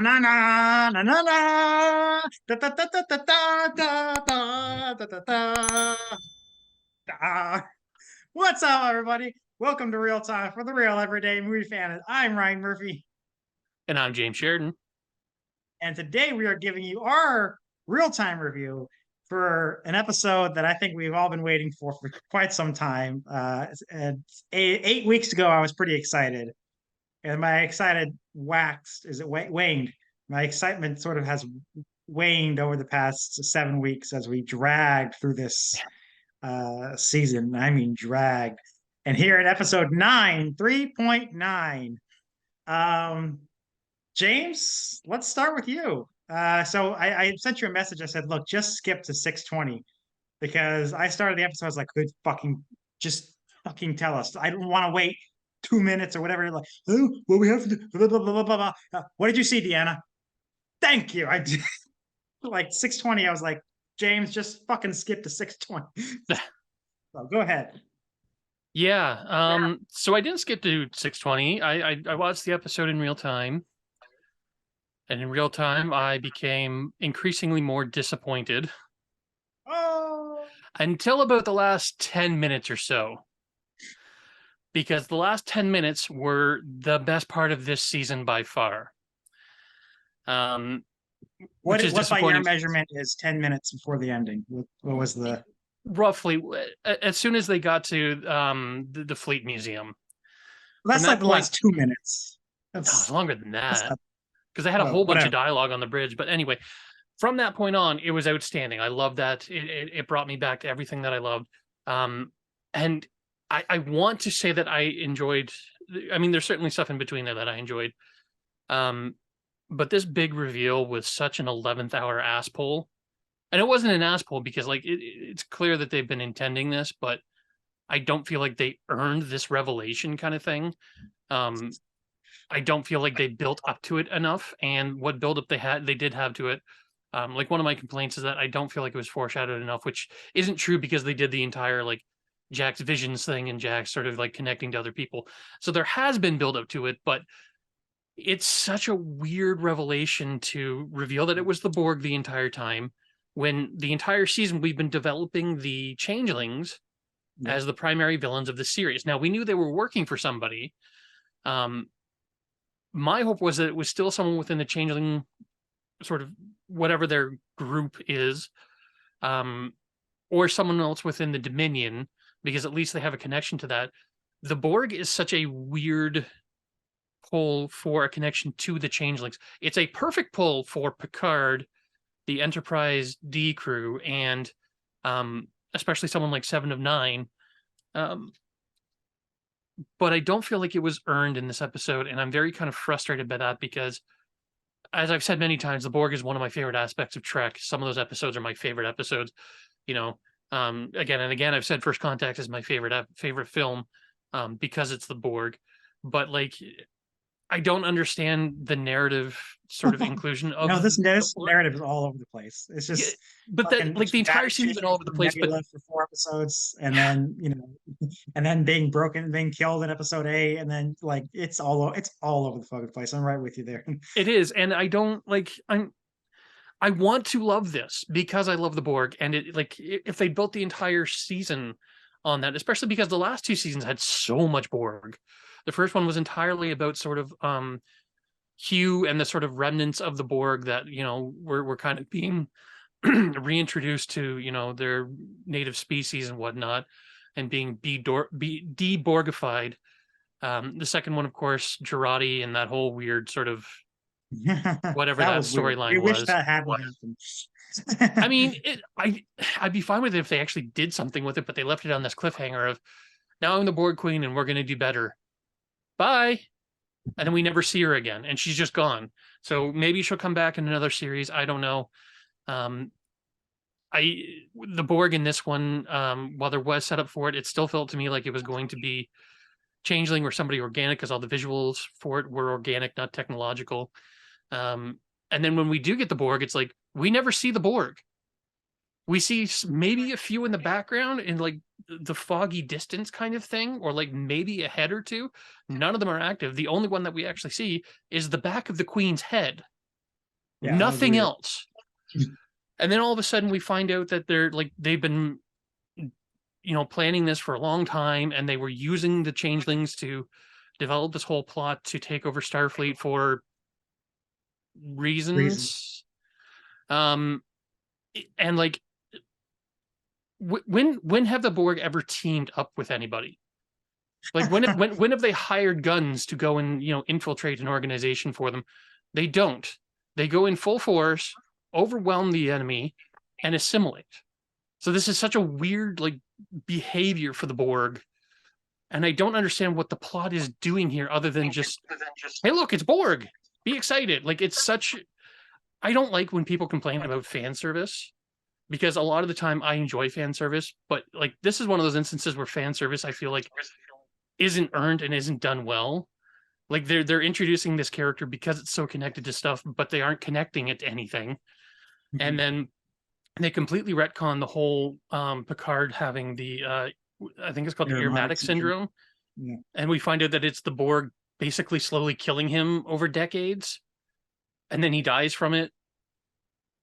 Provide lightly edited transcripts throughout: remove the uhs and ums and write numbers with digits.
na na na na na da da da da da da da da da da da. What's up, everybody? Welcome to Real Time for the Real Everyday Movie Fan. I'm Ryan Murphy, And I'm James Sheridan. and today we are giving you our real time review for an episode that I think we've all been waiting for quite some time. And 8 weeks ago, I was pretty excited, and my excited waxed. Is it waned? My excitement sort of has waned over the past 7 weeks as we dragged through this season. I mean, dragged. And here at episode 9, 3.9, James, let's start with you. So I sent you a message. I said, look, just skip to 620 because I started the episode. I was like, good fucking, just fucking tell us. I don't want to wait 2 minutes or whatever. Like, oh, well, we have to do blah, blah, blah, blah, blah. What did you see, Deanna? Thank you. I did like 620. I was like, James, just fucking skip to 620. So go ahead. Yeah. So I didn't skip to 620. I watched the episode in real time. And in real time, I became increasingly more disappointed Oh, until about the last 10 minutes or so. Because the last 10 minutes were the best part of this season by far. what Which is by your disappointing. measurement is 10 minutes before the ending? What was the Roughly, as soon as they got to the Fleet Museum. that's like that the point, last 2 minutes. no, it's That's longer than that. not, Because they had a whole bunch whatever. of dialogue on the bridge. But anyway, from that point on, it was outstanding. I loved that. It brought me back to everything that I loved. And I want to say that I enjoyed, I mean, there's certainly stuff in between there that I enjoyed. But this big reveal was such an 11th hour ass pull. And it wasn't an ass pull because like it's clear that they've been intending this, but I don't feel like they earned this revelation kind of thing. I don't feel like they built up to it enough, and what build up they did have to it. Like one of my complaints is that I don't feel like it was foreshadowed enough, which isn't true because they did the entire like Jack's visions thing and Jack's sort of like connecting to other people. So there has been build up to it, but it's such a weird revelation to reveal that it was the Borg the entire time when the entire season we've been developing the changelings as the primary villains of the series. Now we knew they were working for somebody. My hope was that it was still someone within the changeling sort of whatever their group is, or someone else within the Dominion, because at least they have a connection to that. The Borg is such a weird pull for a connection to the changelings. It's a perfect pull for Picard, the Enterprise D crew, and especially someone like Seven of Nine. But I don't feel like it was earned in this episode, and I'm very kind of frustrated by that because, as I've said many times, the Borg is one of my favorite aspects of Trek. Some of those episodes are my favorite episodes. You know, again and again, I've said First Contact is my favorite film because it's the Borg. But like, I don't understand the narrative sort of inclusion of. No, this narrative is all over the place. It's just, but that like the entire season's been all over the place. But for 4 episodes, and then and then being broken, being killed in episode 8, and then like it's all over the fucking place. I'm right with you there. It is, and I don't like. I want to love this because I love the Borg, and it like if they built the entire season on that, especially because the last 2 seasons had so much Borg. The first one was entirely about sort of Hugh and the sort of remnants of the Borg that, were kind of being reintroduced to, their native species and whatnot, and being de-Borgified. The second one, of course, Jurati and that whole weird sort of whatever that storyline was. I wish that hadn't happened. I mean, I'd be fine with it if they actually did something with it, but they left it on this cliffhanger of, now I'm the Borg Queen and we're going to do better. Bye. And then we never see her again, and she's just gone. So maybe she'll come back in another series. I don't know. The Borg in this one, while there was set up for it, it still felt to me like it was going to be changeling or somebody organic, because all the visuals for it were organic, not technological. And then when we do get the Borg, it's like we never see the Borg. We see maybe a few in the background in like the foggy distance kind of thing, or like maybe a head or two. None of them are active. The only one that we actually see is the back of the Queen's head. Yeah, that was Nothing weird. else. And then all of a sudden we find out that they've been, planning this for a long time, and they were using the changelings to develop this whole plot to take over Starfleet for Reason. reasons. Um, and like, when have the Borg ever teamed up with anybody? Like when have they hired guns to go and infiltrate an organization for them? They don't. They go in full force, overwhelm the enemy, and assimilate. So this is such a weird behavior for the Borg, and I don't understand what the plot is doing here other than just, hey, look, it's Borg. Be excited. Like, it's such. I don't like when people complain about fan service, because a lot of the time I enjoy fan service, but like this is one of those instances where fan service I feel like isn't earned and isn't done well. Like they're introducing this character because it's so connected to stuff, but they aren't connecting it to anything. And then they completely retcon the whole Picard having the I think it's called the Aromatic Irmatic syndrome. Yeah. And we find out that it's the Borg basically slowly killing him over decades, and then he dies from it.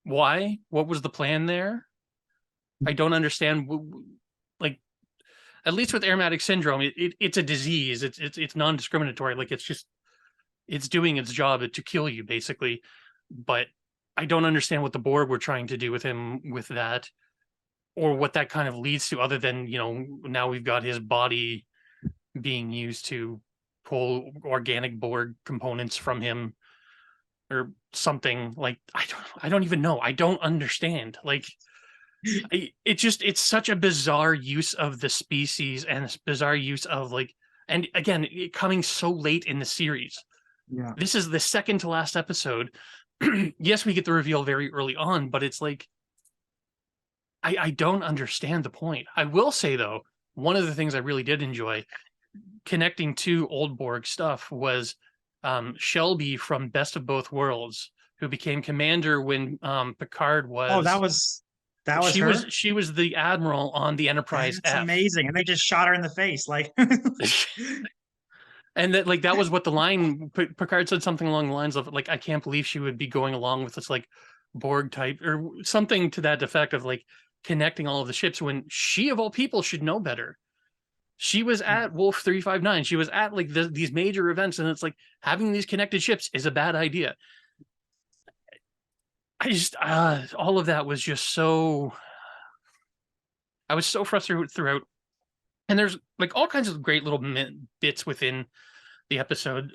Why? What was the plan there? I don't understand. Like, at least with aromatic syndrome, it's a disease. It's non-discriminatory. Like, it's doing its job to kill you, basically. But I don't understand what the Borg were trying to do with him with that, or what that kind of leads to, other than, now we've got his body being used to pull organic Borg components from him or something. Like, I don't even know. I don't understand. Like, it's such a bizarre use of the species, and this bizarre use of and again, coming so late in the series. Yeah. This is the second to last episode. Yes, we get the reveal very early on, but it's like, I don't understand the point. I will say, though, one of the things I really did enjoy connecting to old Borg stuff was Shelby from Best of Both Worlds, who became commander when Picard was. Oh, that was her. She was the admiral on the Enterprise That's F. amazing, and they just shot her in the face, like. And that was what the line Picard said, something along the lines of like, I can't believe she would be going along with this Borg type or something to that effect of connecting all of the ships, when she of all people should know better. She was at Wolf 359. She was at these major events, and it's like, having these connected ships is a bad idea. I just all of that was just so. I was so frustrated throughout, and there's all kinds of great little bits within the episode,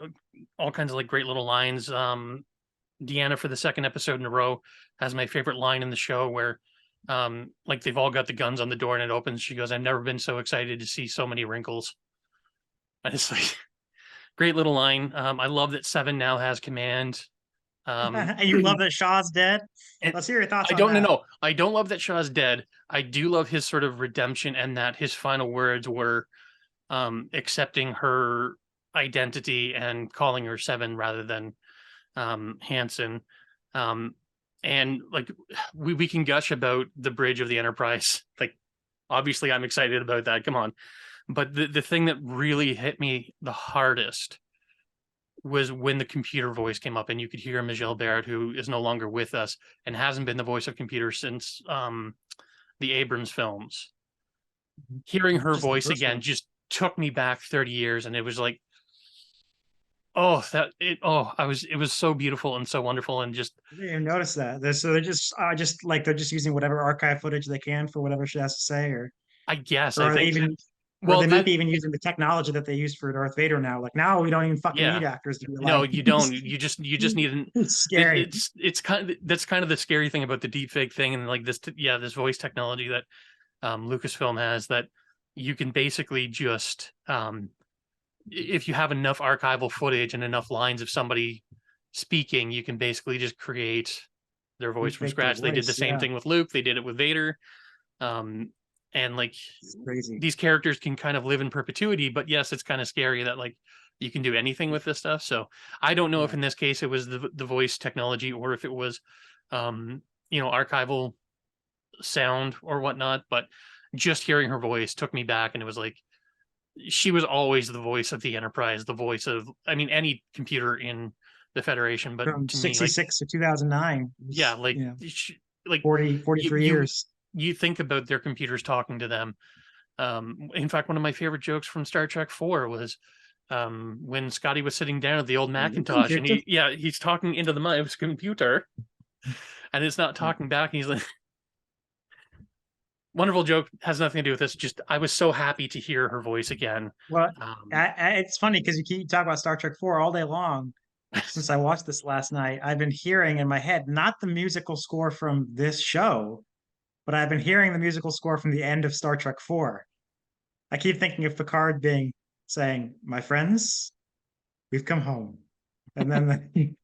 all kinds of great little lines. Deanna, for the second episode in a row, has my favorite line in the show, where they've all got the guns on the door and it opens. She goes, "I've never been so excited to see so many wrinkles." And it's great little line. I love that Seven now has command. And you love that Shaw's dead. Let's hear your thoughts. I don't know. I don't love that Shaw's dead. I do love his sort of redemption, and that his final words were accepting her identity and calling her Seven rather than Hansen. And we can gush about the bridge of the Enterprise. Obviously I'm excited about that. Come on. But the thing that really hit me the hardest was when the computer voice came up, and you could hear Michelle Barrett, who is no longer with us and hasn't been the voice of computer since the Abrams films. Hearing her voice again just took me back 30 years, and it was like, it was so beautiful and so wonderful, and just. I didn't even notice that. So they're just using whatever archive footage they can for whatever she has to say, or I guess or I think even. Well, they might be even using the technology that they used for Darth Vader now. Like, now we don't even fucking need actors to be like. No, you don't. You just need an. It's scary. It's that's kind of the scary thing about the deepfake thing, and this voice technology that Lucasfilm has, that you can basically just if you have enough archival footage and enough lines of somebody speaking, you can basically just create their voice from scratch. They did the same thing with Luke. They did it with Vader. And these characters can kind of live in perpetuity, but yes, it's kind of scary that you can do anything with this stuff. So I don't know if in this case it was the voice technology, or if it was archival sound or whatnot, but just hearing her voice took me back, and it was like, she was always the voice of the Enterprise, the voice of, any computer in the Federation, but from to me, like, 66 to 2009. yeah, like, You know, like 40, you 43 you years. you think about their computers talking to them. In fact, one of my favorite jokes from Star Trek 4 was when Scotty was sitting down at the old Macintosh, and Computer. he's talking into the mouse computer, and it's not talking back. And he's like, wonderful joke, has nothing to do with this. Just I was so happy to hear her voice again. Well, Um, it's funny because you keep talking about Star Trek 4 all day long. Since I watched this last night, I've been hearing in my head not the musical score from this show, but I've been hearing the musical score from the end of Star Trek 4. I keep thinking of Picard saying, "My friends, we've come home," and then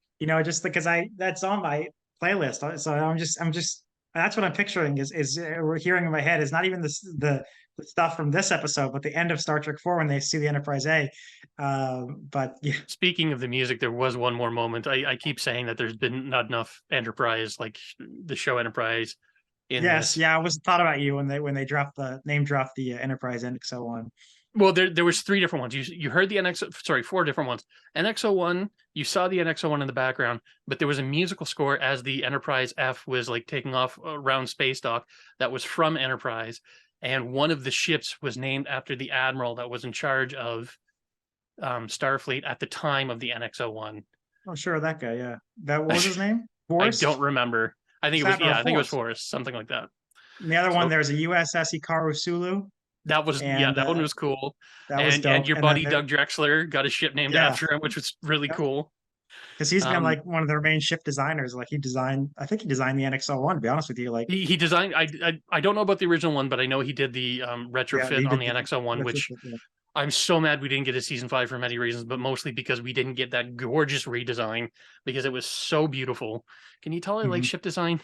just because I that's on my playlist, so I'm just that's what I'm picturing is we're hearing in my head is not even the stuff from this episode, but the end of Star Trek 4 when they see the Enterprise A. But yeah, Speaking of the music, there was one more moment. I keep saying that there's been not enough Enterprise, like the show Enterprise, in yes, this. yeah, I was thought about you when they dropped the Enterprise and so on. Well, there was three different ones. You heard the four different ones. NX-01, you saw the NX-01 in the background, but there was a musical score as the Enterprise F was like taking off around space dock that was from Enterprise, and one of the ships was named after the admiral that was in charge of Starfleet at the time of the NX-01. Oh, sure, that guy, yeah. What was his name? I don't Forrest? remember. I think it was, Admiral I think it was Forrest. Forrest, something like that. And the other one, So there's a USS Ikaru Sulu, that was, yeah, and that one was cool. that was And dope. your And then buddy Doug Drexler got a ship named yeah, after him, which was really cool. because he's been Um, like one of their main ship designers. Like I think he designed the NX-01. To be honest with you, like he designed. I don't know about the original one, but I know he did the yeah, retrofit he on did the the NX-01, which retrofit, yeah. I'm so mad we didn't get a season 5 for many reasons, but mostly because we didn't get that gorgeous redesign because it was so beautiful. Can you tell I like Mhm. ship design?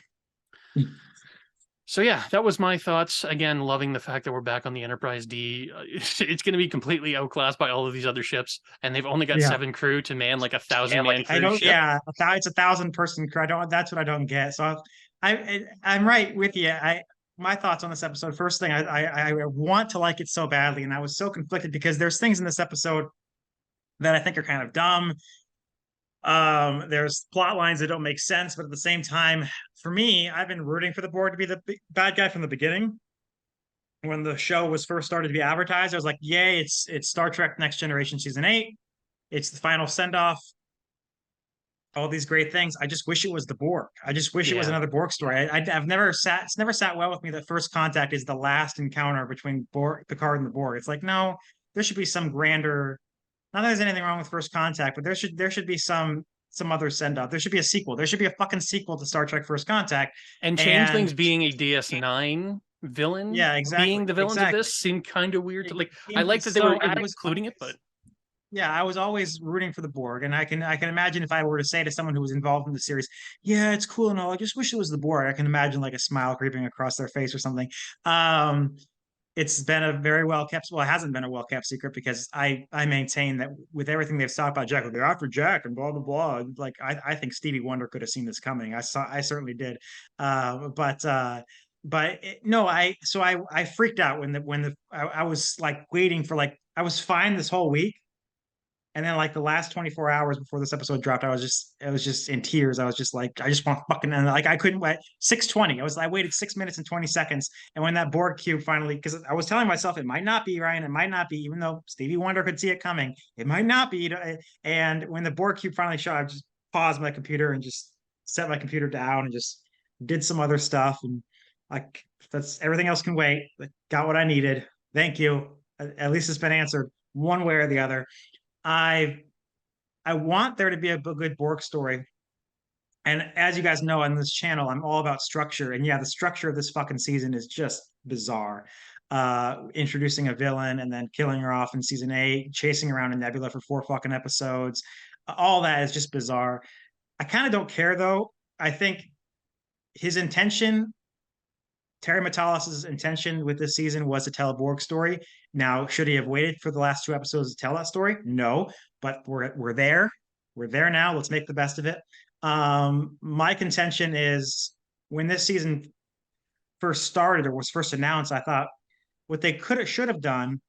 So yeah, that was my thoughts. Again, loving the fact that we're back on the Enterprise D. It's going to be completely outclassed by all of these other ships, and they've only got Yeah, 7 crew to man like 1,000-man I cruise don't. ship. Yeah, it's 1,000 person crew. I don't. That's what I don't get. So I'm right with you. My thoughts on this episode. First thing, I want to like it so badly, and I was so conflicted because there's things in this episode that I think are kind of dumb. There's plot lines that don't make sense, but at the same time, for me, I've been rooting for the Borg to be the bad guy from the beginning. When the show was first started to be advertised, I was like, "Yay! It's Star Trek Next Generation season 8. It's the final send off. All these great things. I just wish it was the Borg. I just wish it was Yeah, another Borg story. I've never sat. It's never sat well with me that First Contact is the last encounter between Picard and the Borg. It's like no, there should be some grander. Not that there's anything wrong with First Contact, but there should be some other send off. There should be a sequel. There should be a fucking sequel to Star Trek First Contact. and And Changelings being a DS9 villain, yeah, being exactly, the villains of exactly. this seemed kind of weird. To, It, like, I it like was that they were so I was including it, but yeah, I was always rooting for the Borg, and I can imagine if I were to say to someone who was involved in the series, "Yeah, it's cool and all. I just wish it was the Borg." I can imagine like a smile creeping across their face or something. Um, it's been a very well kept. Well, it hasn't been a well kept secret because I maintain that with everything they've talked about Jack, they're after Jack and blah blah blah. Like I think Stevie Wonder could have seen this coming. I certainly did. No, I freaked out I was like waiting for like I was fine this whole week. And then like the last 24 hours before this episode dropped, I was just in tears. I was just like, I just want fucking and like I couldn't wait 6:20. I waited 6 minutes and 20 seconds. And when that Borg cube finally, because I was telling myself it might not be Ryan, it might not be, even though Stevie Wonder could see it coming, it might not be. And when the Borg cube finally showed, I just paused my computer and just set my computer down and just did some other stuff. And like that's everything else can wait. Got what I needed. Thank you. At least it's been answered one way or the other. I I want there to be a good Borg story. And as you guys know on this channel, I'm all about structure. And yeah, the structure of this fucking season is just bizarre. Introducing a villain and then killing her off in season 8, chasing around a nebula for 4 fucking episodes. All that is just bizarre. I kind of don't care though. I think his intention, Terry Matalas's intention with this season was to tell a Borg story. Now, should he have waited for the last 2 episodes to tell that story? No, but we're there. We're there now. Let's make the best of it. My contention is when this season first started or was first announced, I thought what they could have should have done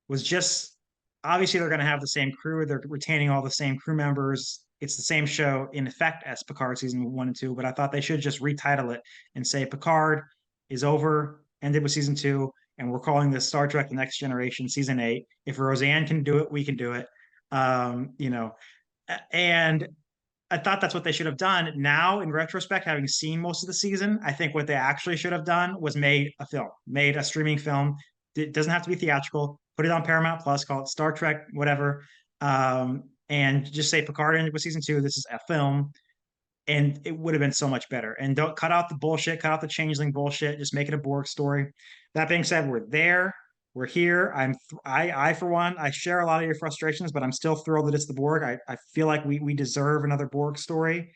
was just obviously they're going to have the same crew. They're retaining all the same crew members. it's the same show in effect as Picard season 1 and 2, but I thought they should just retitle it and say Picard is over, ended with season 2, and we're calling this Star Trek: The Next Generation season 8. If Roseanne can do it, we can do it. You know, and I thought that's what they should have done. Now, in retrospect, having seen most of the season, I think what they actually should have done was made a film, made a streaming film. It doesn't have to be theatrical. Put it on Paramount Plus, call it Star Trek, whatever, and just say Picard ended with season 2. This is a film, and it would have been so much better. And don't cut out the bullshit, cut out the changeling bullshit. Just make it a Borg story. That being said, we're there. We're here. I for one, I share a lot of your frustrations, but I'm still thrilled that it's the Borg. I feel like we deserve another Borg story.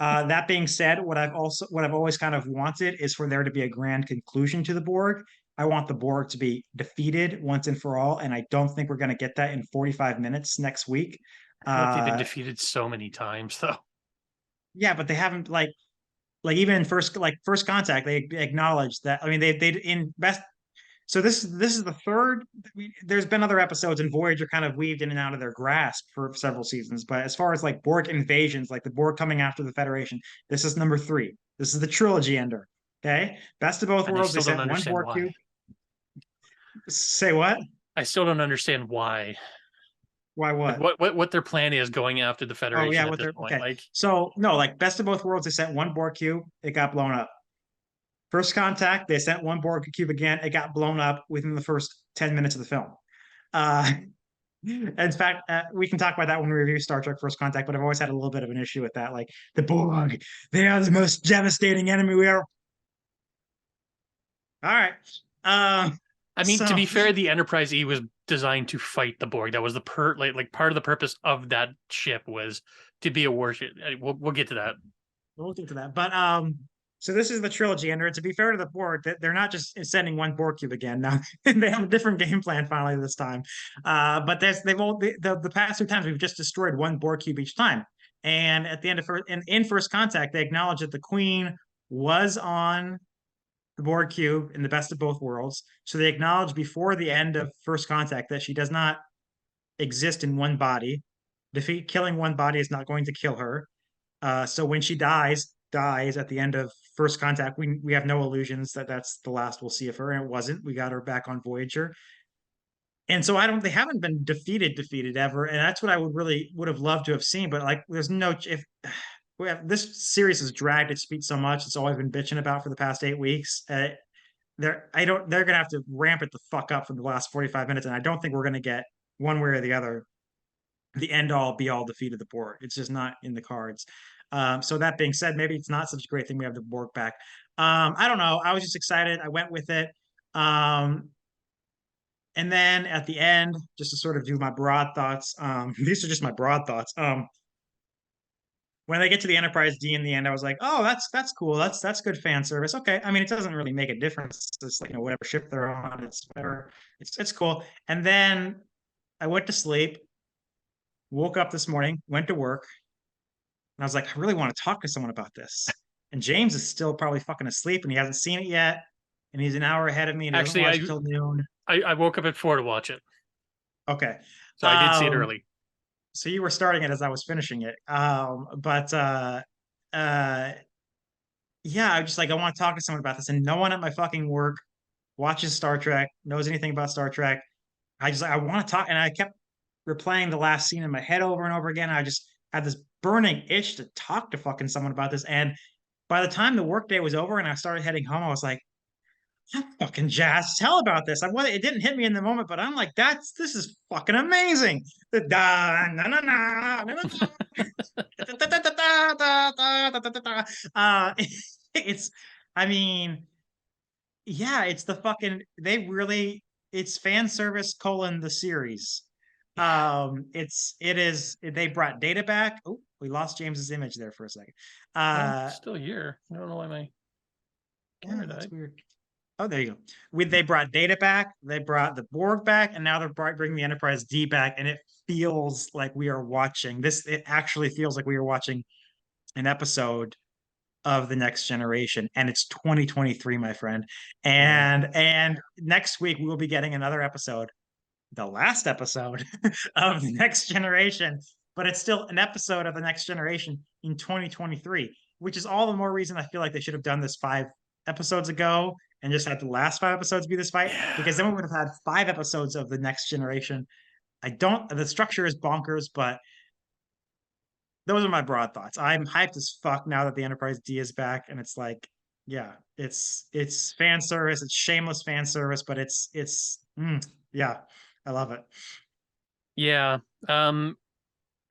That being said, what I've always kind of wanted is for there to be a grand conclusion to the Borg. I want the Borg to be defeated once and for all, and I don't think we're going to get that in 45 minutes next week. They've been defeated so many times, though. Yeah, but they haven't like even in first contact, they acknowledged that. I mean, they in best. So this is the third. There's been other episodes, and Voyager kind of weaved in and out of their grasp for several seasons. But as far as like Borg invasions, like the Borg coming after the Federation, this is number 3. This is the trilogy ender. Okay, best of both And I worlds. They still don't sent one understand Borg why. cube. Say what? I still don't understand why. Why Like what? what their plan is going after the Oh Federation yeah, at what this they're point. okay. Like, So no, like best of both worlds. They sent one Borg cube. It got blown up. First Contact, they sent one Borg cube again. It got blown up within the first 10 minutes of the film. Uh, in fact, we can talk about that when we review Star Trek First Contact, but I've always had a little bit of an issue with that. Like, the Borg, they are the most devastating enemy we ever. All right. I mean, to be fair, the Enterprise E was designed to fight the Borg. That was the like part of the purpose of that ship was to be a warship. We'll get to that. We'll get to that. But so this is the trilogy, and to be fair to the Borg, they're not just sending one Borg cube again. Now they have a different game plan finally this time. But they've all the past 2 times we've just destroyed one Borg cube each time. And at the end of in First Contact, they acknowledge that the Queen was on the Borg cube in the best of both worlds. So they acknowledge before the end of First Contact that she does not exist in one body. Killing one body is not going to kill her. So when she dies at the end of First Contact, we have no illusions that that's the last we'll see of her, and it wasn't. We got her back on Voyager, and so they haven't been defeated ever, and that's what I would have loved to have seen. But like, there's no if this series has dragged its feet so much. It's all I've been bitching about for the past 8 weeks. They're gonna have to ramp it the fuck up for the last 45 minutes, and I don't think we're gonna get one way or the other the end all be all defeat of the Borg. It's just not in the cards. So that being said, maybe it's not such a great thing we have the Borg back. I don't know. I was just excited. I went with it. And then at the end, just to sort of do my broad thoughts, these are just my broad thoughts. When they get to the Enterprise D in the end, I was like, oh, that's cool. That's good fan service. Okay. I mean, it doesn't really make a difference. It's like, whatever ship they're on, it's whatever. It's cool. And then I went to sleep, woke up this morning, went to work, and I was like, I really want to talk to someone about this. And James is still probably fucking asleep and he hasn't seen it yet. And he's an hour ahead of me and he doesn't watch till noon. I woke up at 4 to watch it. Okay. So I did see it early. So you were starting it as I was finishing it. Yeah, I just like, I want to talk to someone about this. And no one at my fucking work watches Star Trek, knows anything about Star Trek. I want to talk. And I kept replaying the last scene in my head over and over again. I just had this burning itch to talk to fucking someone about this. And by the time the workday was over and I started heading home, I was like, I'm fucking jazzed. Tell about this. It didn't hit me in the moment, but I'm like, this is fucking amazing. The da na na na na na. It's, I mean, yeah, it's the fucking. It's fan service colon the series. It is. They brought Data back. Oh, we lost James's image there for a second. Still here. I don't know why my camera that's died. weird. Oh, there you go. They brought Data back, they brought the Borg back, and now they're bringing the Enterprise D back, and it feels like we are watching this. It actually feels like we are watching an episode of The Next Generation, and it's 2023, my friend. And next week we will be getting another episode, the last episode of The Next Generation. but it's still an episode of the Next Generation in 2023, which is all the more reason I feel like they should have done this 5 episodes ago and just had the last 5 episodes be this fight, Yeah. because then we would have had 5 episodes of the Next Generation. The structure is bonkers, but those are my broad thoughts. I'm hyped as fuck now that the Enterprise D is back, and it's like, yeah, it's fan service, it's shameless fan service, but yeah, I love it. Yeah.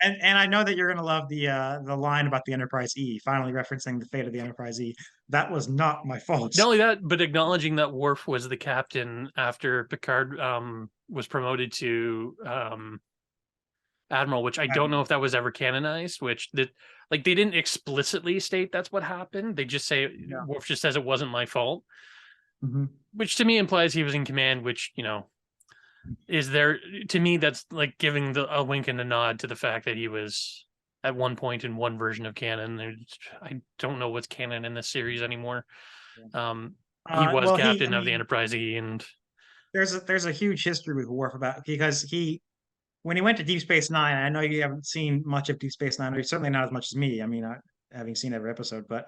And I know that you're gonna love the line about the Enterprise E, finally referencing the fate of the Enterprise E. That was not my fault. Not only that, but acknowledging that Worf was the captain after Picard was promoted to Admiral, which I don't know if that was ever canonized, which they didn't explicitly state that's what happened. They just say Yeah. Worf just says it wasn't my fault, Mm-hmm. which to me implies he was in command, which, is there to me that's like giving a wink and a nod to the fact that he was at one point in one version of canon. I don't know what's canon in this series anymore. He was Well, captain of the Enterprise E, and there's a huge history with Worf about, because when he went to Deep Space Nine, I know you haven't seen much of Deep Space Nine, or certainly not as much as me. I mean, having seen every episode, but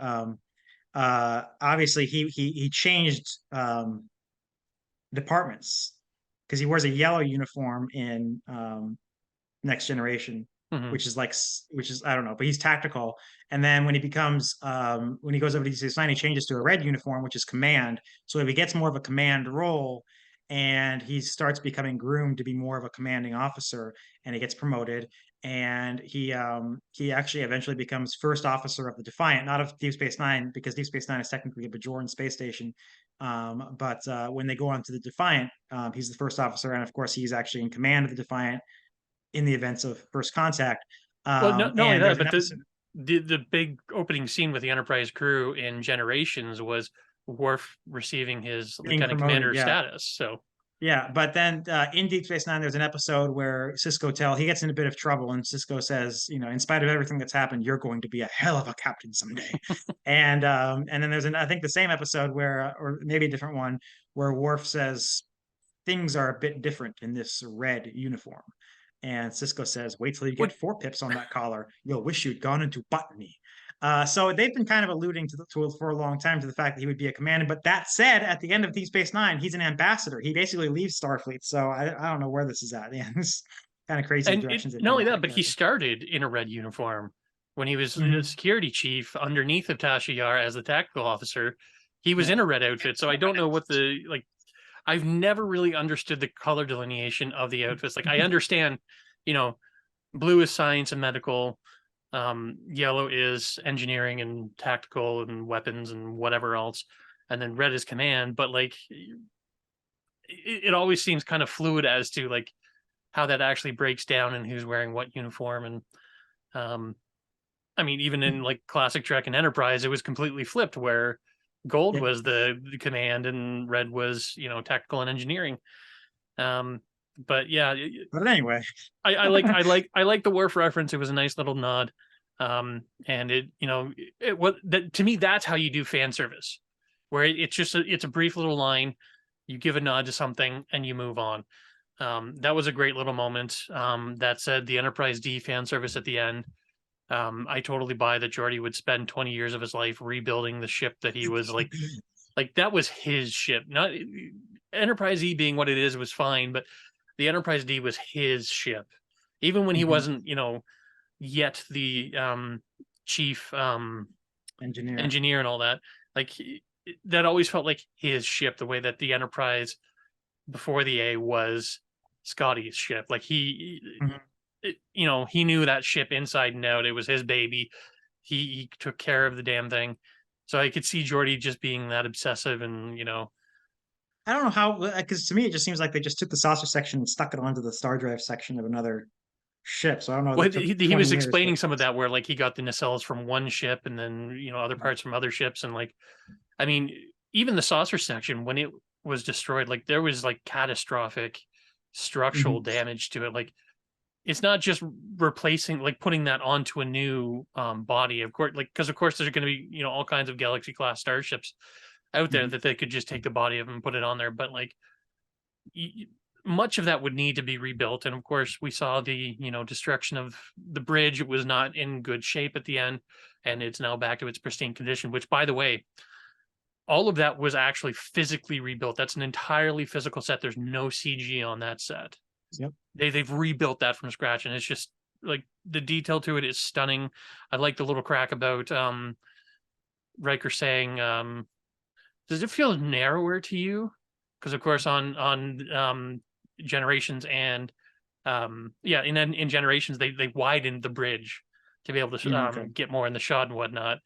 obviously he changed departments, because he wears a yellow uniform in Next Generation, mhm. which is, I don't know, but he's tactical. And then when when he goes over to DC9, he changes to a red uniform, which is command. So he gets more of a command role, and he starts becoming groomed to be more of a commanding officer, and he gets promoted. And he actually eventually becomes first officer of the Defiant, not of Deep Space Nine, because Deep Space Nine is technically a Bajoran space station. But when they go on to the Defiant, he's the first officer, and of course he's actually in command of the Defiant in the events of First Contact. Well, not only And that, there's an but episode the big opening scene with the Enterprise crew in Generations was Worf receiving his being lieutenant promoted. commander Yeah, status. So yeah. But then in Deep Space Nine, there's an episode where he gets in a bit of trouble, and Cisco says, in spite of everything that's happened, you're going to be a hell of a captain someday. And then there's I think the same episode where, or maybe a different one, where Worf says things are a bit different in this red uniform. And Cisco says, wait till you get what 4 pips on that collar. You'll wish you'd gone into botany. So they've been kind of alluding to for a long time to the fact that he would be a commander. But that said, at the end of Deep Space Nine, he's an ambassador. He basically leaves Starfleet. So I don't know where this is at. Yeah, it's kind of crazy directions. not only that, but he started in a red uniform when he was the security chief underneath of Tasha Yar as the tactical officer. He was in a red outfit, so I don't know what I've never really understood the color delineation of the outfits. Like I understand, blue is science and medical, yellow is engineering and tactical and weapons and whatever else, and then red is command. But it always seems kind of fluid as to how that actually breaks down and who's wearing what uniform. And I mean, even in classic Trek and Enterprise, it was completely flipped, where gold was the command and red was tactical and engineering. But yeah, but anyway, I like the Worf reference. It was a nice little nod. And to me, that's how you do fan service, where it's a brief little line, you give a nod to something and you move on. That was a great little moment. That said, the Enterprise D fan service at the end, I totally buy that Geordi would spend 20 years of his life rebuilding the ship that he was like that was his ship. Not Enterprise E being what it is was fine, but the Enterprise D was his ship. Even when he wasn't, yet the chief engineer and all that. That always felt like his ship, the way that the Enterprise before the A was Scotty's ship. He knew that ship inside and out. It was his baby. He took care of the damn thing. So I could see Geordi just being that obsessive and, I don't know how, because to me, it just seems like they just took the saucer section and stuck it onto the star drive section of another ship. So I don't know. Well, he was explaining some of that, where he got the nacelles from one ship and then, other parts from other ships. And I mean, even the saucer section, when it was destroyed, there was catastrophic structural damage to it. It's not just replacing, putting that onto a new body, of course, because of course there's going to be, all kinds of Galaxy class starships out there that they could just take the body of and put it on there. But much of that would need to be rebuilt. And of course, we saw the, destruction of the bridge. It was not in good shape at the end, and it's now back to its pristine condition, which, by the way, all of that was actually physically rebuilt. That's an entirely physical set. There's no CG on that set. Yep. They've rebuilt that from scratch, and it's just like the detail to it is stunning. I like the little crack about Riker saying, does it feel narrower to you? Because of course on Generations and in Generations they widened the bridge to be able to get more in the shot and whatnot.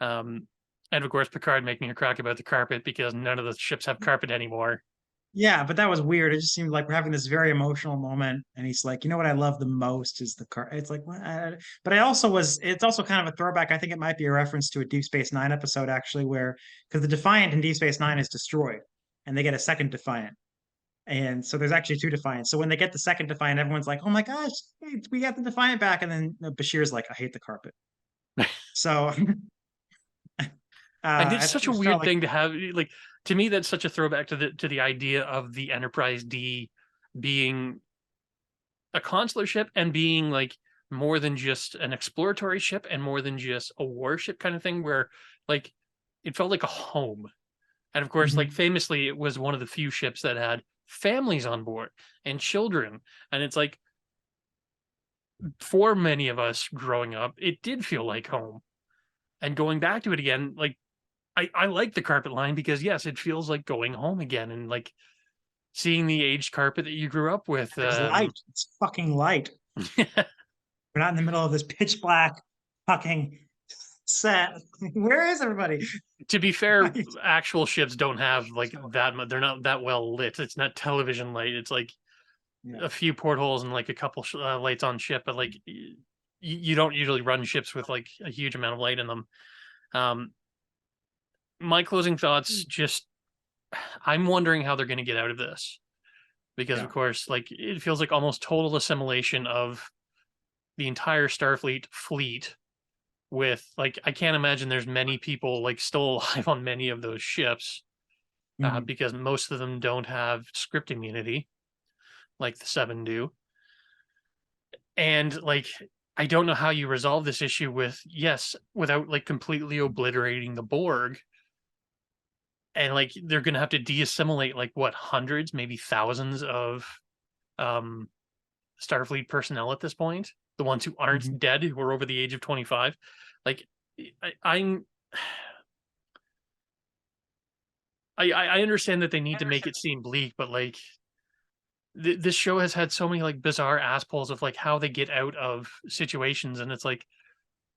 And of course Picard making a crack about the carpet because none of the ships have carpet anymore. Yeah, but that was weird. It just seemed like we're having this very emotional moment, and he's like, "You know what I love the most is the car." It's like, what? But I also was. It's also kind of a throwback. I think it might be a reference to a Deep Space Nine episode, actually, where because the Defiant in Deep Space Nine is destroyed, and they get a second Defiant, and so there's actually two Defiants. So when they get the second Defiant, everyone's like, "Oh my gosh, we got the Defiant back!" And then Bashir's like, "I hate the carpet." So And it's such a weird like, thing to have. Like, to me, that's such a throwback to the idea of the Enterprise D being a consular ship and being like more than just an exploratory ship and more than just a warship kind of thing, where like it felt like a home. And of course, like famously, it was one of the few ships that had families on board and children. And it's like, for many of us growing up, it did feel like home. And going back to it again, like I like the carpet line because yes, it feels like going home again, and like seeing the aged carpet that you grew up with. it's light. It's fucking light. We're not in the middle of this pitch black fucking set. Where is everybody? To be fair, actual ships don't have like that much. They're not that well lit. It's not television light. It's like a few portholes and like a couple lights on ship, but like you don't usually run ships with like a huge amount of light in them. My closing thoughts, just I'm wondering how they're going to get out of this, because of course, like it feels like almost total assimilation of the entire Starfleet fleet with like, I can't imagine there's many people like still alive on many of those ships because most of them don't have script immunity like the Seven do. And like, I don't know how you resolve this issue without like completely obliterating the Borg. And like they're gonna have to de-assimilate like what, hundreds, maybe thousands of Starfleet personnel at this point. The ones who aren't dead, who are over the age of 25. Like I understand that they need to make it seem bleak, but like this show has had so many like bizarre ass pulls of like how they get out of situations, and it's like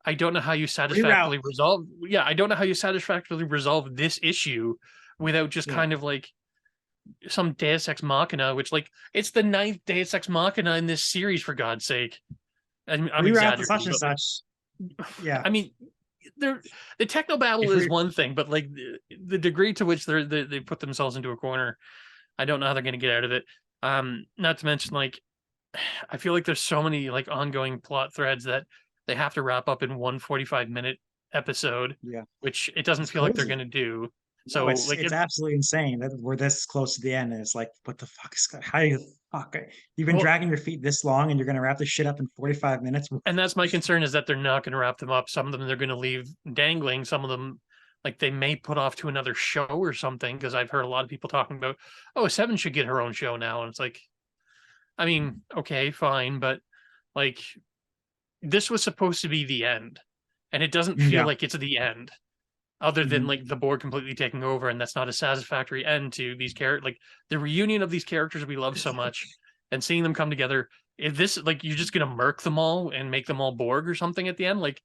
I don't know how you satisfactorily resolve. Yeah, I don't know how you satisfactorily resolve this issue without just kind of like some Deus Ex Machina, which like it's the 9th Deus Ex Machina in this series, for God's sake. I'm exaggerating, such and such. Yeah, I mean, the technobabble is one thing, but like the degree to which they put themselves into a corner, I don't know how they're going to get out of it. Not to mention, like, I feel like there's so many like ongoing plot threads that they have to wrap up in one 45-minute episode, which it doesn't feel like they're going to do. So no, it's, like it's absolutely insane that we're this close to the end, and it's like, what the fuck is how you fuck? You've been dragging your feet this long, and you're going to wrap this shit up in 45 minutes. And that's my concern, is that they're not going to wrap them up. Some of them they're going to leave dangling. Some of them, like, they may put off to another show or something, because I've heard a lot of people talking about, oh, Seven should get her own show now, and it's like, I mean, okay, fine, but like, this was supposed to be the end, and it doesn't feel like it's the end, other than like the Borg completely taking over, and that's not a satisfactory end to these characters. Like the reunion of these characters we love so much, and seeing them come together. If this, like, you're just gonna murk them all and make them all Borg or something at the end, like,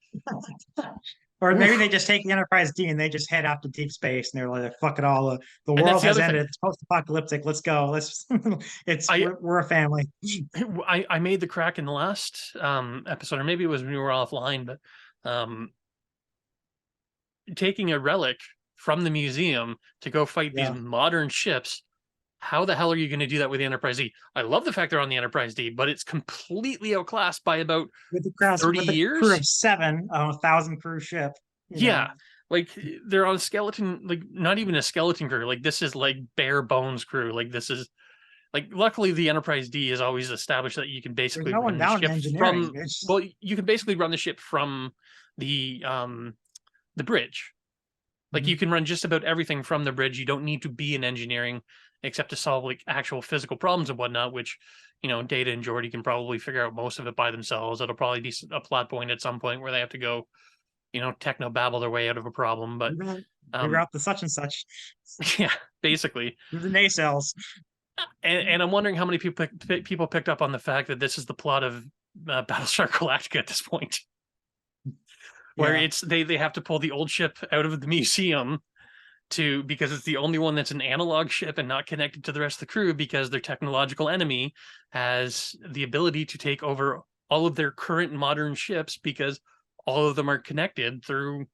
or maybe they just take the Enterprise D and they just head out to deep space, and they're like, "Fuck it all, the world has ended. It's post-apocalyptic. Let's go. We're a family." I made the crack in the last episode, or maybe it was when we were offline, but taking a relic from the museum to go fight these modern ships. How the hell are you going to do that with the Enterprise D? I love the fact they're on the Enterprise D, but it's completely outclassed by about with the 30 years. Crew of 7, 1,000 crew ship. Yeah, like they're on a skeleton, like not even a skeleton crew. Like this is like bare bones crew. Like this is like luckily the Enterprise D is always established that you can There's basically no one run the down in ship engineering. from, It's well, you can basically run the ship from the bridge. Like you Mhm. can run just about everything from the bridge. You don't need to be in engineering except to solve like actual physical problems and whatnot, which, Data and Geordi can probably figure out most of it by themselves. It'll probably be a plot point at some point where they have to go, techno babble their way out of a problem. But figure um out the such and such. yeah, basically. The nacelles. And I'm wondering how many people picked up on the fact that this is the plot of Battlestar Galactica at this point, where Yeah. it's they have to pull the old ship out of the museum because it's the only one that's an analog ship and not connected to the rest of the crew, because their technological enemy has the ability to take over all of their current modern ships because all of them are connected through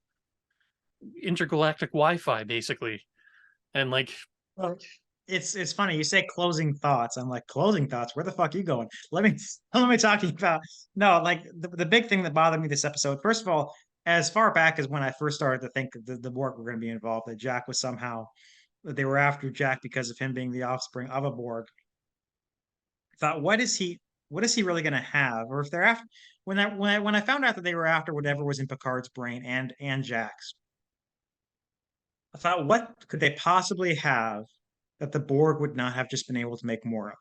intergalactic Wi-Fi, basically. And like, Well, it's funny. You say closing thoughts. I'm like, closing thoughts? Where the fuck are you going? Let me talk to you about. No, like the big thing that bothered me this episode, first of all, as far back as when I first started to think that the Borg were going to be involved, that Jack was somehow that they were after Jack because of him being the offspring of a Borg. I thought, what is he really going to have? Or if they're after when I found out that they were after whatever was in Picard's brain and Jack's, I thought, what could they possibly have that the Borg would not have just been able to make more of?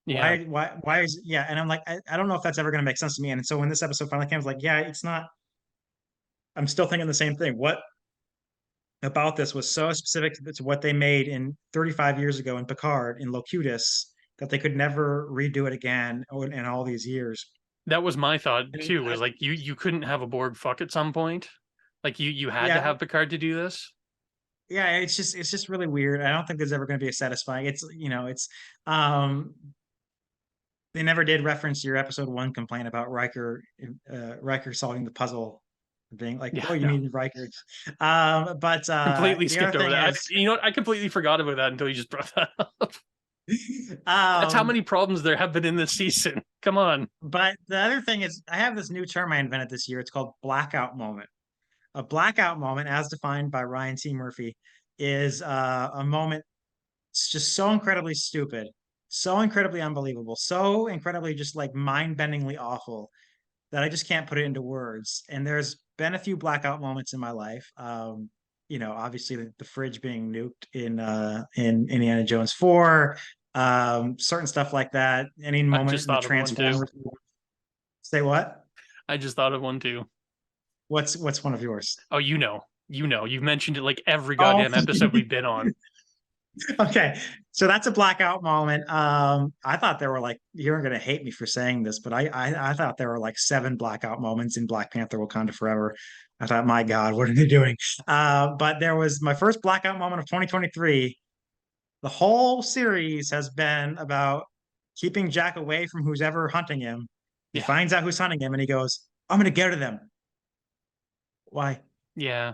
yeah, Why is yeah? And I'm like, I don't know if that's ever going to make sense to me. And so when this episode finally came, I was like, yeah, it's not. I'm still thinking the same thing. What about this was so specific to what they made in 35 years ago in Picard in Locutus that they could never redo it again in all these years? that was my thought I mean, too, was like you couldn't have a Borg fuck at some point. Like you had to yeah, have Picard to do this. yeah. It's just really weird. I don't think there's ever going to be a satisfying. It's um they never did reference your episode one complaint about Riker solving the puzzle, being like, Yeah, oh, you no. need Riker. But Completely the other skipped over thing that. is, I completely forgot about that until you just brought that up. That's how um, many problems there have been in this season. Come on. but the other thing is, I have this new term I invented this year. It's called blackout moment. A blackout moment, as defined by Ryan T. Murphy, is a moment. It's just so incredibly stupid, so incredibly unbelievable, so incredibly just like mind-bendingly awful that I just can't put it into words. And there's been a few blackout moments in my life. Obviously the fridge being nuked in Indiana Jones 4, certain stuff like that. Any I moment just in the thought of one too. Transformers. Say what? I just thought of one too. What's one of yours? Oh, you've mentioned it like every Oh, goddamn episode we've been on. okay. So that's a blackout moment. I thought there were like you aren't gonna hate me for saying this, but I thought there were like 7 blackout moments in Black Panther Wakanda Forever. I thought, my God, what are they doing? But there was my first blackout moment of 2023. The whole series has been about keeping Jack away from who's ever hunting him. He Yeah, finds out who's hunting him and he goes, I'm gonna go to them. Why? yeah,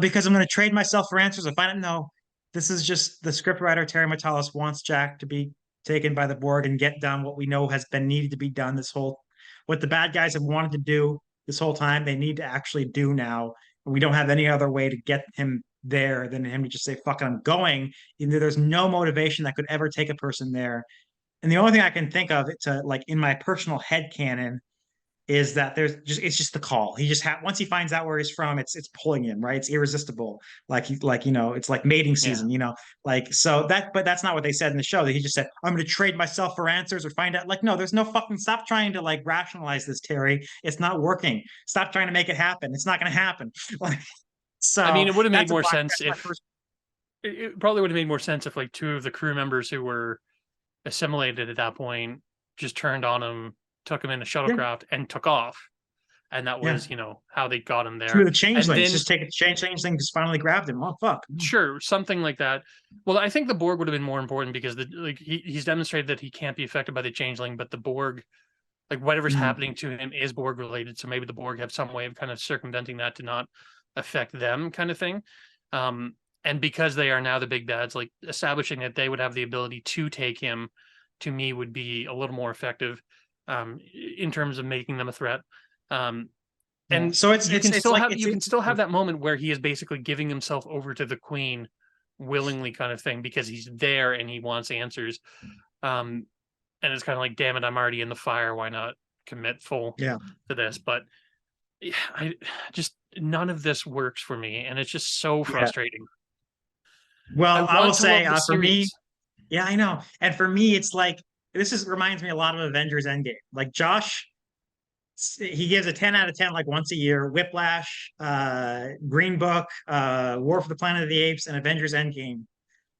Because I'm going to trade myself for answers. I find it. No, this is just the scriptwriter Terry Matalas wants Jack to be taken by the Borg and get done what we know has been needed to be done. What the bad guys have wanted to do this whole time, they need to actually do now. And we don't have any other way to get him there than him to just say, fuck it, I'm going. There's no motivation that could ever take a person there. And the only thing I can think of to like in my personal head canon is that it's just the call. He just once he finds out where he's from, it's pulling him, right? It's irresistible. It's like mating yeah. season, like so but that's not what they said in the show. That he just said, I'm gonna trade myself for answers or find out. Like, no, there's no fucking stop trying to like rationalize this, Terry. It's not working. Stop trying to make it happen. It's not gonna happen. Like I mean, so it would have made that's a more black sense that's my if first. it probably would have made more sense if like 2 of the crew members who were assimilated at that point just turned on him, took him in a Yeah, shuttlecraft, and took off. And that yeah. was, how they got him Two of there. the And changelings then just take a changeling just finally grabbed him. Oh fuck. sure, something like that. Well, I think the Borg would have been more important because he's demonstrated that he can't be affected by the changeling, but the Borg, like whatever's Mm. happening to him is Borg related. So maybe the Borg have some way of kind of circumventing that to not affect them, kind of thing. And because they are now the big bads, like establishing that they would have the ability to take him, to me would be a little more effective in terms of making them a threat. Yeah. And So it's you it's can it's still like have it's you can still have that moment where he is basically giving himself over to the Queen willingly kind of thing because he's there and he wants answers. And it's kind of like, damn it, I'm already in the fire. Why not commit full Yeah. to this? But yeah, I just none of this works for me, and it's just so Yeah. frustrating. I Well, I will want to say love the for me, series. yeah, I know. And for me, it's like reminds me a lot of Avengers Endgame. Like Josh, he gives a 10 out of 10 like once a year. Whiplash, Green Book, War for the Planet of the Apes, and Avengers Endgame.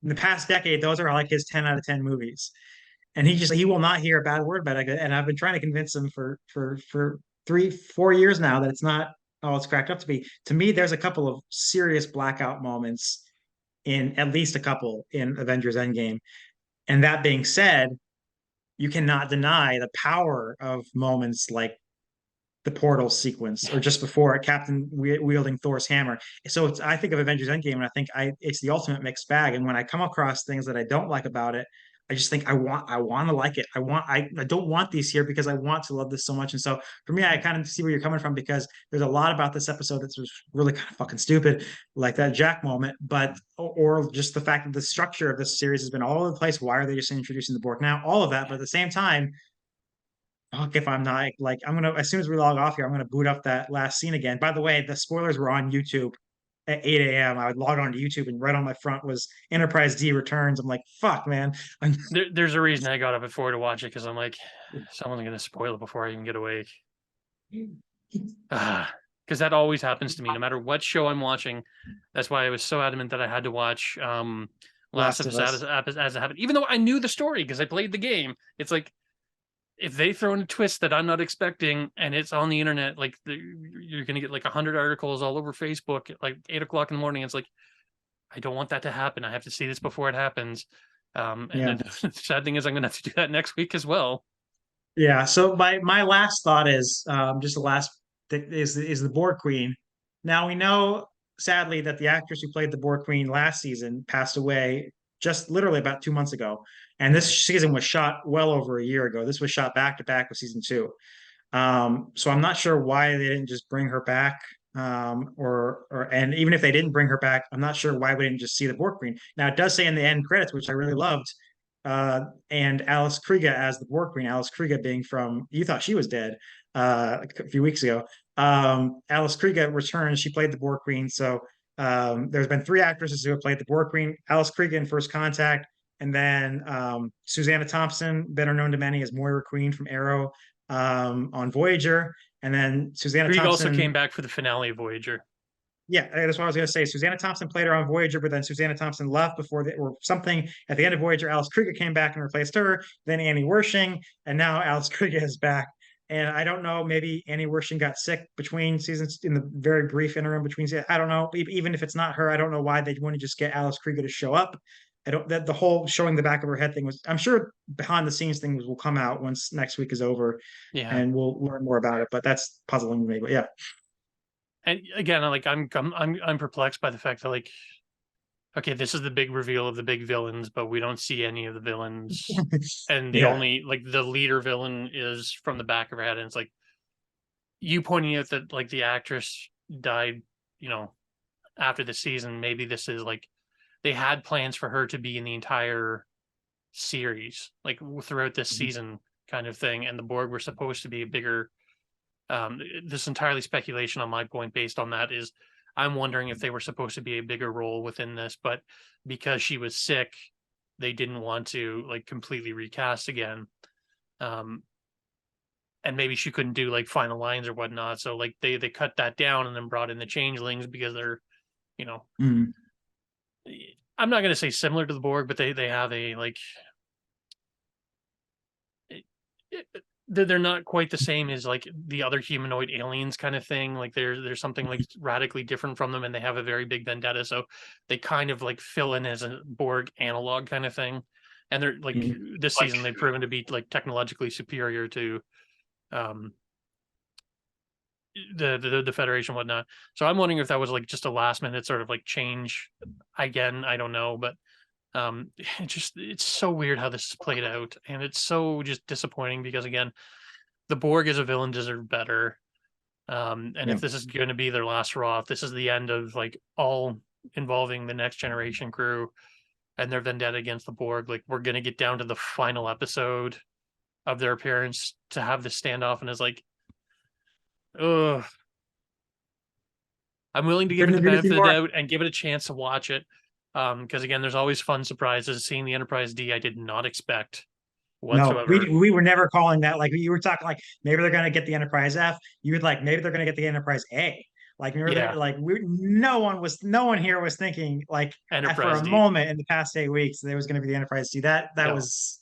In the past decade, those are like his 10 out of 10 movies. And he will not hear a bad word about it. And I've been trying to convince him for 3 4 years now that it's not all it's cracked up to be. To me, there's a couple of serious blackout moments in at least a couple in Avengers Endgame. And that being said, you cannot deny the power of moments like the portal sequence or just before Captain wielding Thor's hammer. So I think of Avengers Endgame and I think it's the ultimate mixed bag. And when I come across things that I don't like about it, I just think I want to like it. I don't want these here because I want to love this so much. And so for me, I kind of see where you're coming from because there's a lot about this episode that's just really kind of fucking stupid, like that Jack moment, but or just the fact that the structure of this series has been all over the place. Why are they just introducing the Borg now? All of that, but at the same time, fuck if I'm not like I'm gonna as soon as we log off here, I'm gonna boot up that last scene again. By the way, the spoilers were on YouTube at 8 a.m. I would log on to YouTube and right on my front was Enterprise D returns. I'm like, fuck, man. There's a reason I got up at 4 to watch it because I'm like, someone's gonna spoil it before I even get awake. Because that always happens to me, no matter what show I'm watching. That's why I was so adamant that I had to watch Last Last of of Us Us. as it happened, even though I knew the story because I played the game. It's like if they throw in a twist that I'm not expecting and it's on the internet, like you're gonna get like 100 articles all over Facebook at like 8 o'clock in the morning. It's like I don't want that to happen. I have to see this before it happens. And Yeah. then the sad thing is I'm gonna have to do that next week as well. Yeah. So my last thought is just the last is the Borg Queen. Now we know sadly that the actress who played the Borg Queen last season passed away just literally about 2 months ago. And this season was shot well over a year ago. This was shot back to back with season two. So I'm not sure why they didn't just bring her back. And even if they didn't bring her back, I'm not sure why we didn't just see the Borg Queen. Now it does say in the end credits, which I really loved, and Alice Krige as the Borg Queen. Alice Krige being from you thought she was dead a few weeks ago. Alice Krige returns. She played the Borg Queen. So there's been three actresses who have played the Borg Queen. Alice Krige in First Contact, and then Susanna Thompson, better known to many as Moira Queen from Arrow on Voyager, and then Susanna Krieg also came Thompson. back for the finale of Voyager. Yeah, that's what I was going to say. Susanna Thompson played her on Voyager, but then Susanna Thompson left or something at the end of Voyager. Alice Krige came back and replaced her. Then Annie Wershing, and now Alice Krige is back. And I don't know, maybe Annie Wershing got sick between seasons in the very brief interim between seasons. I don't know. Even if it's not her, I don't know why they want to just get Alice Krige to show up. I don't that the whole showing the back of her head thing was I'm sure behind the scenes things will come out once next week is over Yeah. and we'll learn more about it. But that's puzzling me. But yeah. And again, like I'm perplexed by the fact that like, okay, this is the big reveal of the big villains, but we don't see any of the villains. And the Yeah. only like the leader villain is from the back of her head. And it's like you pointing out that like the actress died, you know, after the season. Maybe this is like they had plans for her to be in the entire series, like throughout this season kind of thing. And the Borg were supposed to be a bigger this entirely speculation on my point based on that is I'm wondering if they were supposed to be a bigger role within this, but because she was sick, they didn't want to like completely recast again. And maybe she couldn't do like final lines or whatnot. So like they cut that down and then brought in the changelings because they're, you know, Mm. I'm not gonna say similar to the Borg, but they have a like they're not quite the same as like the other humanoid aliens kind of thing. Like there's something like radically different from them, and they have a very big vendetta. So they kind of like fill in as a Borg analog kind of thing. And they're like Mm. this season they've proven to be like technologically superior to um the Federation and whatnot. So I'm wondering if that was like just a last minute sort of like change. Again, I don't know, but it's so weird how this is played out, and it's so just disappointing because again, the Borg as a villain deserve better. And Yeah. if this is going to be their last Roth, this is the end of like all involving the Next Generation crew and their vendetta against the Borg. Like, we're gonna get down to the final episode of their appearance to have this standoff, and it's like, ugh. I'm willing to give it Couldn't the agree with benefit you of the more. doubt and give it a chance to watch it. Because again, there's always fun surprises. Seeing the Enterprise D, I did not expect No, whatsoever. we were never calling that. Like you were talking, like maybe they're gonna get the Enterprise F. You would like maybe they're gonna get the Enterprise A. Like remember, Yeah, like no one here was thinking like for Enterprise a D. moment in the past 8 weeks there was gonna be the Enterprise D. That No, was.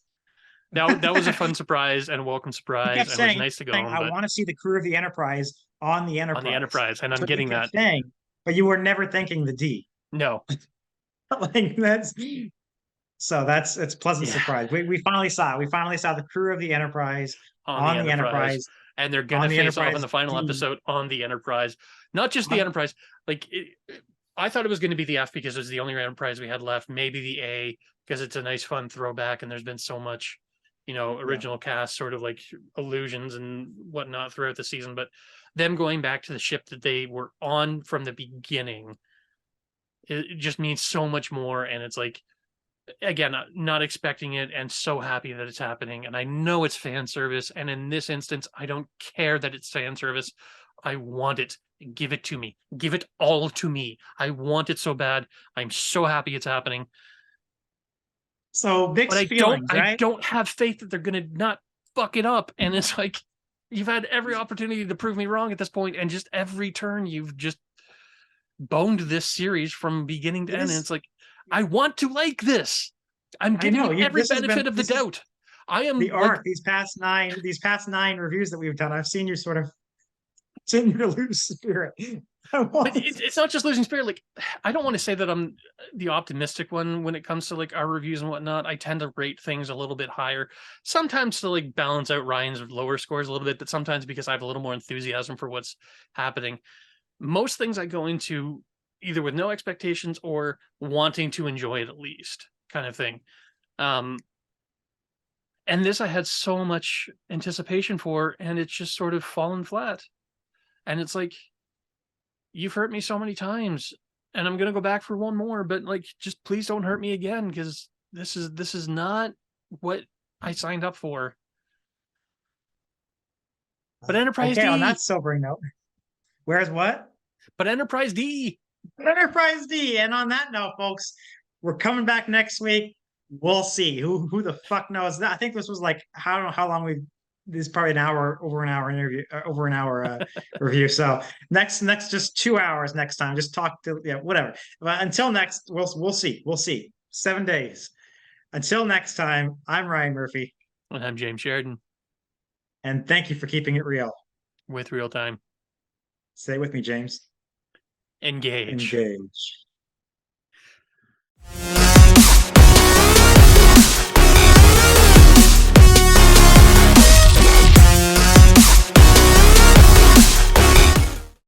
that was a fun surprise and a welcome He surprise, kept and it was saying, nice to go home. I But want to see the crew of the Enterprise on the on the Enterprise. Enterprise, and That's I'm what you getting kept that. saying, but you were never thinking the D. No, Like that's so that's it's a pleasant yeah, surprise. We finally saw it. We finally saw the crew of the Enterprise on the on the Enterprise, Enterprise and they're on gonna the face off in Enterprise the final D. episode on the Enterprise. Not just the On, Enterprise. Like, I thought it was going to be the F because it was the only Enterprise we had left. Maybe the A because it's a nice, fun throwback, and there's been so much, yeah. original cast sort of like illusions and whatnot throughout the season. But them going back to the ship that they were on from the beginning, it just means so much more. And it's like, again, not expecting it and so happy that it's happening. And I know it's fan service. And in this instance, I don't care that it's fan service. I want it. Give it to me. Give it all to me. I want it so bad. I'm so happy it's happening. So But mixed feelings, I right? don't have faith that they're gonna not fuck it up. And it's like, you've had every opportunity to prove me wrong at this point, and just every turn you've just boned this series from beginning to It end. And is. it's like, I want to like this. I'm I giving know it you. every benefit of the This is doubt. I am the like, arc. These past nine reviews that we've done. I've seen you sort of continue to lose spirit. I but want. it's not just losing spirit. Like, I don't want to say that I'm the optimistic one when it comes to like our reviews and whatnot. I tend to rate things a little bit higher, sometimes to like balance out Ryan's lower scores a little bit, but sometimes because I have a little more enthusiasm for what's happening. Most things I go into either with no expectations or wanting to enjoy it at least, kind of thing. Um, and this I had so much anticipation for, and it's just sort of fallen flat. And it's like, you've hurt me so many times, and I'm gonna go back for one more, but like, just please don't hurt me again, because this is not what I signed up for. But Enterprise Okay, on that D, sobering note, where's what? but Enterprise D. Enterprise D. And on that note, folks, we're coming back next week. We'll see who the fuck knows. I think this was like I don't know how long we. This is probably over an hour interview, over an hour review. So next just 2 hours next time. Just talk to whatever. But until next, we'll see. We'll see. 7 days. Until next time, I'm Ryan Murphy, And I'm James Sheridan and thank you for keeping it real. with ReelTime. Say it with me, James. Engage. Engage.